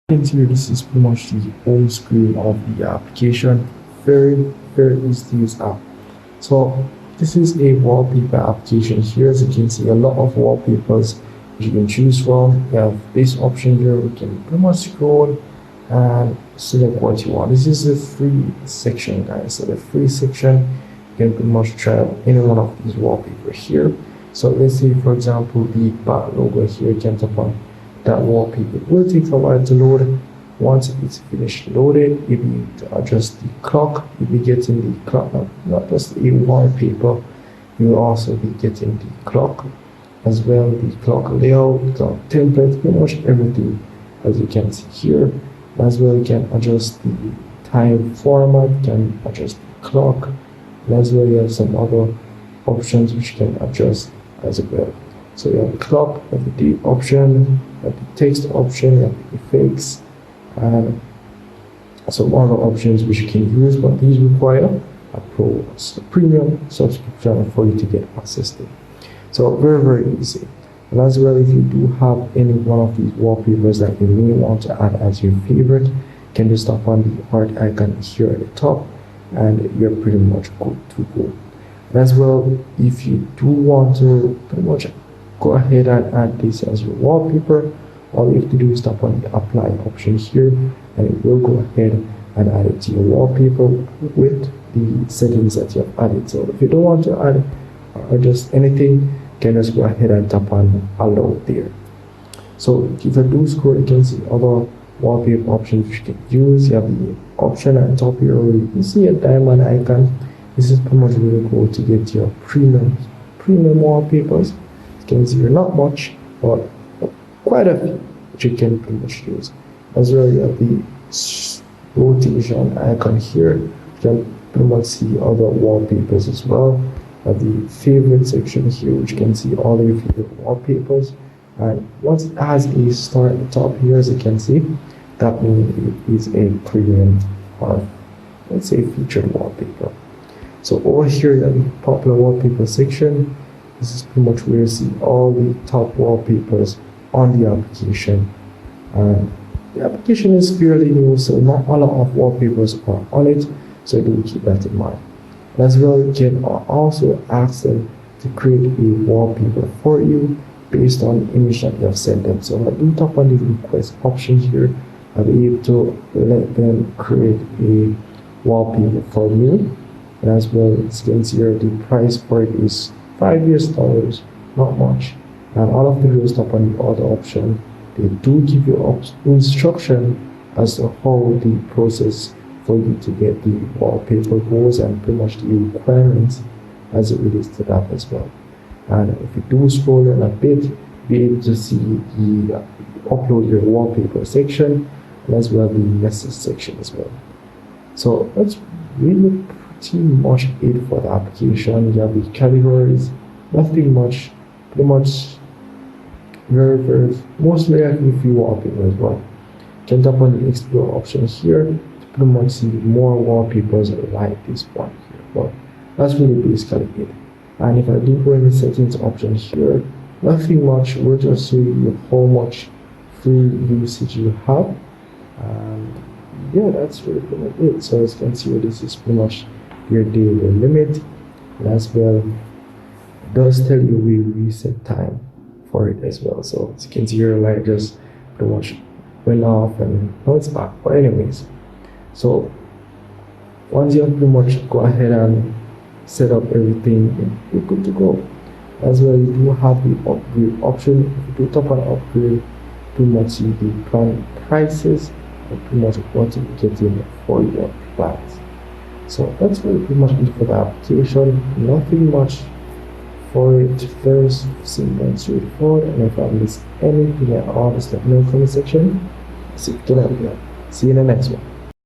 You can see this is pretty much the home screen of the application. Very easy to use app. So this is a wallpaper application here. As you can see, a lot of wallpapers you can choose from. You have this option here. We can pretty much scroll and select what you want. This is the free section, guys. So the free section, you can pretty much try out any one of these wallpapers here. So let's say, for example, the bat logo here. You can tap on that wallpaper. It will take a while to load. Once it's finished loaded, you'll be able to adjust the clock. You'll be getting the clock, not just a wallpaper, you'll also be getting the clock as well, the clock layout, the template, pretty much everything, as you can see here. As well, you can adjust the time format, you can adjust the clock, and as well you have some other options which you can adjust as well. So you have the clock, you have the date option, you have the text option, you have the effects, and some other options which you can use, but these require a premium subscription for you to get access to. So very easy. And as well, if you do have any one of these wallpapers that you may want to add as your favorite, you can just tap on the heart icon here at the top and you're pretty much good to go. And as well, if you do want to pretty much go ahead and add this as your wallpaper, all you have to do is tap on the apply option here and it will go ahead and add it to your wallpaper with the settings that you have added. So if you don't want to add or just anything, you can just go ahead and tap on allow there. So if I do scroll, you can see other wallpaper options you can use. You have the option at the top here where you can see a diamond icon. This is pretty much really cool to get your premium wallpapers. You can see here not much, but quite a few which you can pretty much use. As well, you have the rotation icon here. You can pretty much see other wallpapers as well. You have the favorite section here, which you can see all your favorite wallpapers. And once it has a star at the top here, as you can see, that means it is a premium or let's say featured wallpaper. So over here, you have the popular wallpaper section. This is pretty much where you see all the top wallpapers on the application. And the application is fairly new, so not a lot of wallpapers are on it, so do keep that in mind. As well, you can also ask them to create a wallpaper for you based on the image that you have sent them. So I do tap on the request option here. I'll be able to let them create a wallpaper for me. And as well, as you can see here, the price for it is $5, not much. And all of the videos tap on the other option. They do give you instruction as to how the process for you to get the wallpaper goes and pretty much the requirements as it relates to that as well. And if you do scroll in a bit, be able to see the upload your wallpaper section and as well the message section as well. So that's really pretty much it for the application. You have the categories, nothing much, pretty much very mostly a few wallpapers as well. You can tap on the explore option here to pretty much see more wallpapers like this one here. But that's really basically it. And if I do go in the settings option here, nothing much. We'll just show you how much free usage you have. And yeah, that's really pretty much it. So as you can see, this is pretty much your daily limit. And as well, it does tell you we reset time for it as well. So as you can see your light just pretty much went off and now it's back. But anyways, so once you have pretty much go ahead and set up everything, you're good to go. As well, you do have the upgrade option. If you do tap on upgrade, pretty much see the plan prices and pretty much what you get in for your plans. So that's really pretty much it for the application. Nothing much for it, very simple and straightforward. And if I miss anything at all, just let me know in the comment section. See you in the next one.